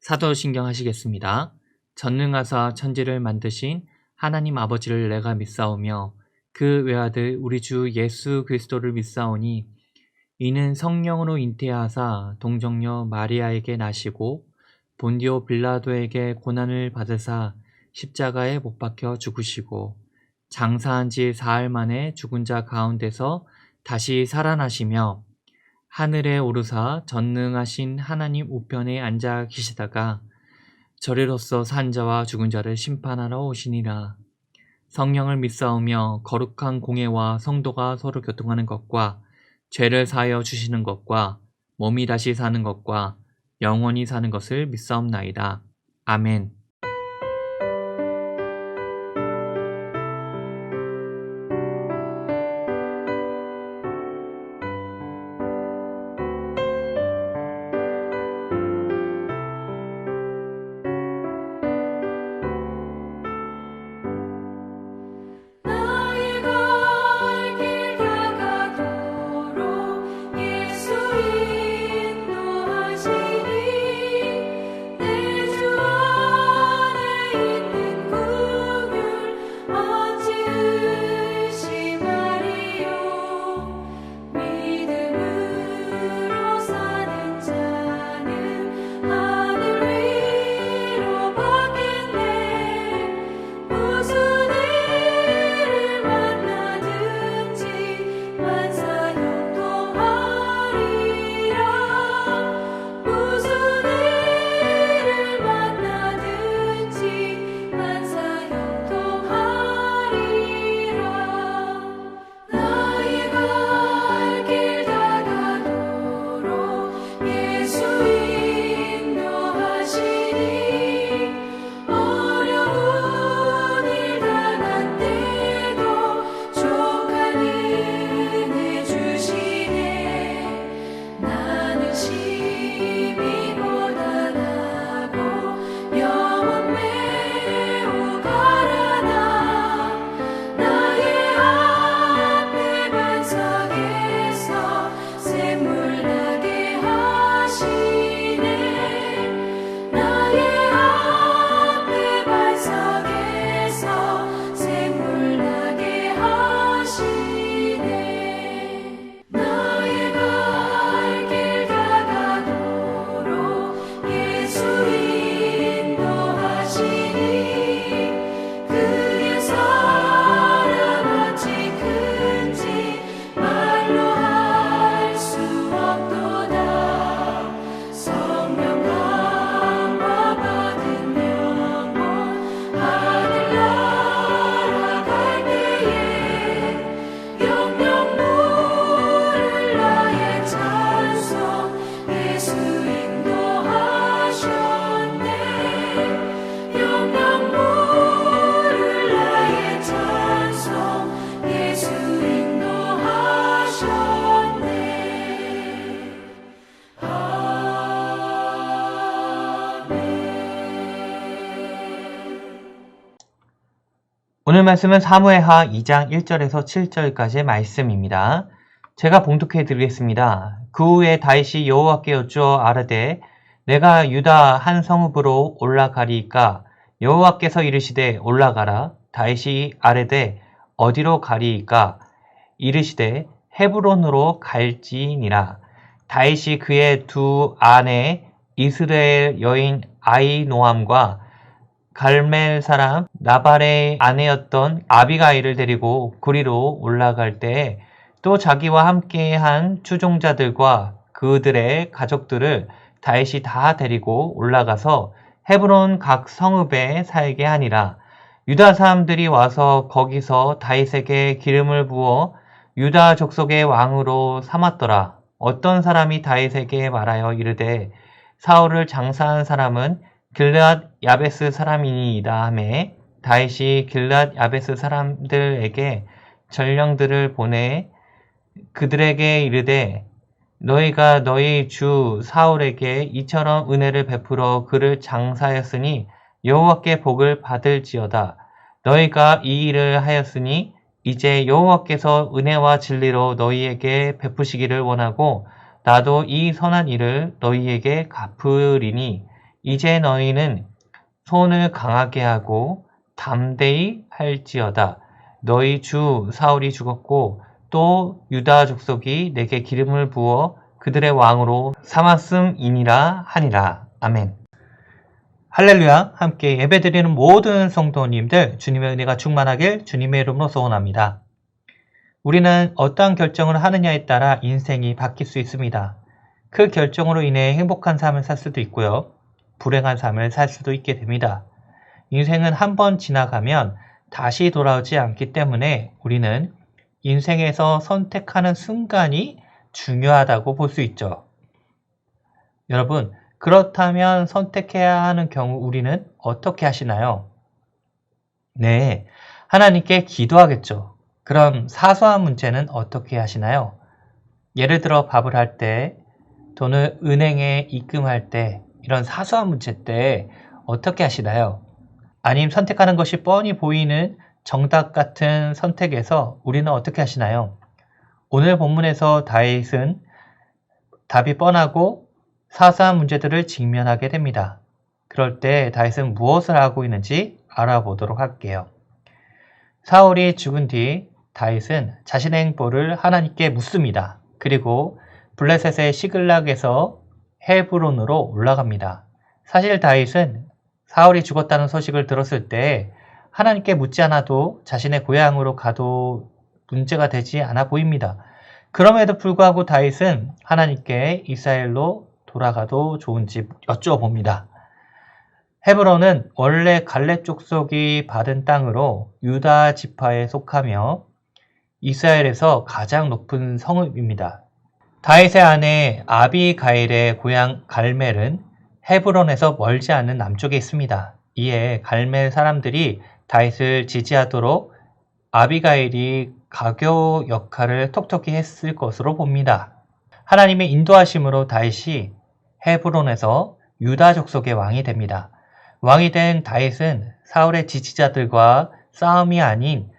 사도신경 하시겠습니다. 전능하사 천지를 만드신 하나님 아버지를 내가 믿사오며 그 외아들 우리 주 예수 그리스도를 믿사오니 이는 성령으로 잉태하사 동정녀 마리아에게 나시고 본디오 빌라도에게 고난을 받으사 십자가에 못 박혀 죽으시고 장사한 지 사흘 만에 죽은 자 가운데서 다시 살아나시며 하늘에 오르사 전능하신 하나님 우편에 앉아 계시다가 저리로서 산 자와 죽은 자를 심판하러 오시니라. 성령을 믿사오며 거룩한 공예와 성도가 서로 교통하는 것과 죄를 사하여 주시는 것과 몸이 다시 사는 것과 영원히 사는 것을 믿사옵나이다. 아멘. 나의 갈 길 다가도록 예수 오늘 말씀은 사무엘하 2장 1절에서 7절까지의 말씀입니다. 제가 봉독해 드리겠습니다. 그 후에 다윗이 여호와께 여쭈어 아뢰되 내가 유다 한 성읍으로 올라가리이까 여호와께서 이르시되 올라가라. 다윗이 아뢰되 어디로 가리이까 이르시되 헤브론으로 갈지니라. 다윗이 그의 두 아내 이스라엘 여인 아히노암과 갈멜 사람 나발의 아내였던 아비가일을 데리고 구리로 올라갈 때에 또 자기와 함께한 추종자들과 그들의 가족들을 다윗이 다 데리고 올라가서 헤브론 각 성읍에 살게 하니라. 유다 사람들이 와서 거기서 다윗에게 기름을 부어 유다 족속의 왕으로 삼았더라. 어떤 사람이 다윗에게 말하여 이르되 사울을 장사한 사람은 길르앗 야베스 사람이니이다 하매 다윗이 길르앗 야베스 사람들에게 전령들을 보내 그들에게 이르되 너희가 너희 주 사울에게 이처럼 은혜를 베풀어 그를 장사하였으니 여호와께 복을 받을지어다. 너희가 이 일을 하였으니 이제 여호와께서 은혜와 진리로 너희에게 베푸시기를 원하고 나도 이 선한 일을 너희에게 갚으리니 이제 너희는 손을 강하게 하고 담대히 할지어다. 너희 주 사울이 죽었고 또 유다 족속이 내게 기름을 부어 그들의 왕으로 삼았음이니라 하니라. 아멘. 할렐루야. 함께 예배드리는 모든 성도님들 주님의 은혜가 충만하길 주님의 이름으로 소원합니다. 우리는 어떠한 결정을 하느냐에 따라 인생이 바뀔 수 있습니다. 그 결정으로 인해 행복한 삶을 살 수도 있고요. 불행한 삶을 살 수도 있게 됩니다. 인생은 한 번 지나가면 다시 돌아오지 않기 때문에 우리는 인생에서 선택하는 순간이 중요하다고 볼 수 있죠. 여러분, 그렇다면 선택해야 하는 경우 우리는 어떻게 하시나요? 네, 하나님께 기도하겠죠. 그럼 사소한 문제는 어떻게 하시나요? 예를 들어 밥을 할 때, 돈을 은행에 입금할 때, 이런 사소한 문제 때 어떻게 하시나요? 아님 선택하는 것이 뻔히 보이는 정답 같은 선택에서 우리는 어떻게 하시나요? 오늘 본문에서 다윗은 답이 뻔하고 사소한 문제들을 직면하게 됩니다. 그럴 때 다윗은 무엇을 하고 있는지 알아보도록 할게요. 사울이 죽은 뒤 다윗은 자신의 행보를 하나님께 묻습니다. 그리고 블레셋의 시글락에서 헤브론으로 올라갑니다. 사실 다윗은 사울이 죽었다는 소식을 들었을 때 하나님께 묻지 않아도 자신의 고향으로 가도 문제가 되지 않아 보입니다. 그럼에도 불구하고 다윗은 하나님께 이스라엘로 돌아가도 좋은지 여쭤봅니다. 헤브론은 원래 갈렙 족속이 받은 땅으로 유다 지파에 속하며 이스라엘에서 가장 높은 성읍입니다. 다윗의 아내 아비가일의 고향 갈멜은 헤브론에서 멀지 않은 남쪽에 있습니다. 이에 갈멜 사람들이 다윗을 지지하도록 아비가일이 가교 역할을 톡톡히 했을 것으로 봅니다. 하나님의 인도하심으로 다윗이 헤브론에서 유다 족속의 왕이 됩니다. 왕이 된 다윗은 사울의 지지자들과 싸움이 아닌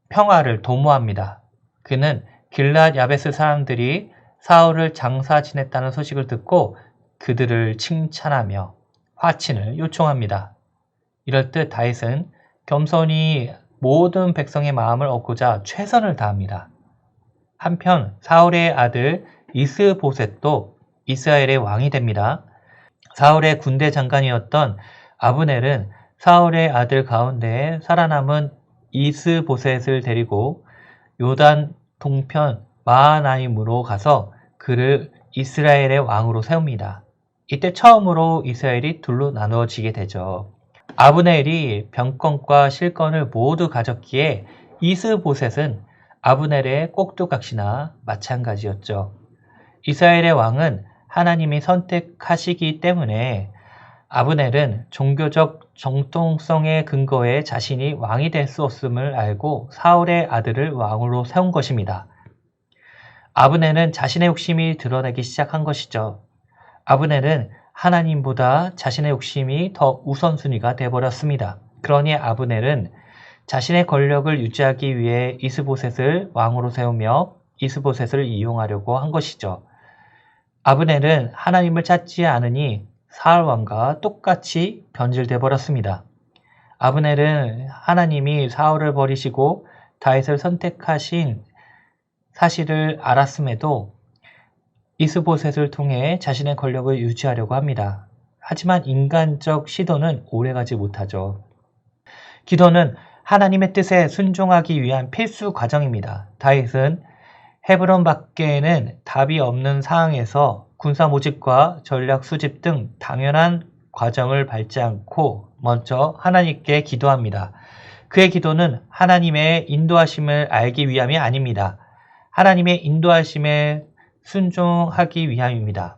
평화를 도모합니다. 그는 길르앗 야베스 사람들이 사울을 장사 지냈다는 소식을 듣고 그들을 칭찬하며 화친을 요청합니다. 이럴 때 다윗은 겸손히 모든 백성의 마음을 얻고자 최선을 다합니다. 한편 사울의 아들 이스보셋도 이스라엘의 왕이 됩니다. 사울의 군대 장관이었던 아브넬은 사울의 아들 가운데 살아남은 이스보셋을 데리고 요단 동편 마하나임으로 가서 그를 이스라엘의 왕으로 세웁니다. 이때 처음으로 이스라엘이 둘로 나누어지게 되죠. 아브넬이 병권과 실권을 모두 가졌기에 이스보셋은 아브넬의 꼭두각시나 마찬가지였죠. 이스라엘의 왕은 하나님이 선택하시기 때문에 아브넬은 종교적 정통성의 근거에 자신이 왕이 될 수 없음을 알고 사울의 아들을 왕으로 세운 것입니다. 아브넬은 자신의 욕심이 드러나기 시작한 것이죠. 아브넬은 하나님보다 자신의 욕심이 더 우선순위가 되어버렸습니다. 그러니 아브넬은 자신의 권력을 유지하기 위해 이스보셋을 왕으로 세우며 이스보셋을 이용하려고 한 것이죠. 아브넬은 하나님을 찾지 않으니 사울 왕과 똑같이 변질돼 버렸습니다. 아브넬은 하나님이 사울을 버리시고 다윗을 선택하신 사실을 알았음에도 이스보셋을 통해 자신의 권력을 유지하려고 합니다. 하지만 인간적 시도는 오래가지 못하죠. 기도는 하나님의 뜻에 순종하기 위한 필수 과정입니다. 다윗은 헤브론 밖에는 답이 없는 상황에서 군사 모집과 전략 수집 등 당연한 과정을 밟지 않고 먼저 하나님께 기도합니다. 그의 기도는 하나님의 인도하심을 알기 위함이 아닙니다. 하나님의 인도하심에 순종하기 위함입니다.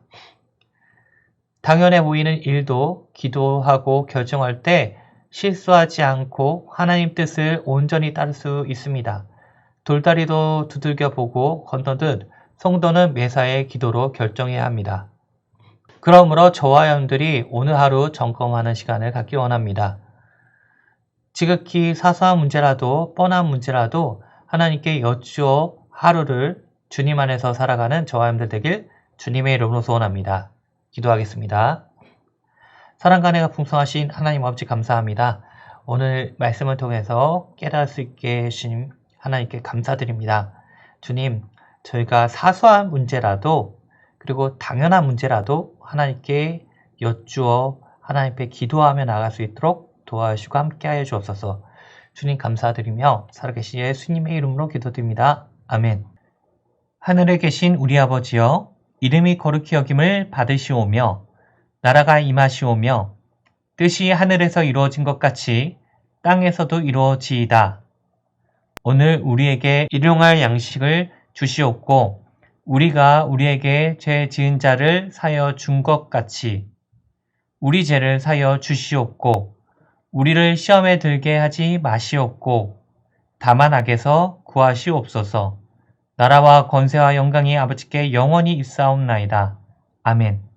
당연해 보이는 일도 기도하고 결정할 때 실수하지 않고 하나님 뜻을 온전히 따를 수 있습니다. 돌다리도 두들겨 보고 건너듯 성도는 매사에 기도로 결정해야 합니다. 그러므로 저와 여러분들이 오늘 하루 점검하는 시간을 갖기 원합니다. 지극히 사소한 문제라도 뻔한 문제라도 하나님께 여쭈어 하루를 주님 안에서 살아가는 저와 여러분들 되길 주님의 이름으로 소원합니다. 기도하겠습니다. 사랑과 은혜가 풍성하신 하나님 아버지 감사합니다. 오늘 말씀을 통해서 깨달을 수 있게 해주신 하나님께 감사드립니다. 주님, 저희가 사소한 문제라도 그리고 당연한 문제라도 하나님께 여쭈어 하나님께 기도하며 나아갈 수 있도록 도와주시고 함께하여 주옵소서. 주님 감사드리며 살아계신 예수님의 이름으로 기도드립니다. 아멘. 하늘에 계신 우리 아버지여, 이름이 거룩히 여김을 받으시오며 나라가 임하시오며 뜻이 하늘에서 이루어진 것 같이 땅에서도 이루어지이다. 오늘 우리에게 일용할 양식을 주시옵고 우리가 우리에게 죄 지은 자를 사여 준 것 같이 우리 죄를 사여 주시옵고 우리를 시험에 들게 하지 마시옵고 다만 악에서 구하시옵소서. 나라와 권세와 영광이 아버지께 영원히 있사옵나이다. 아멘.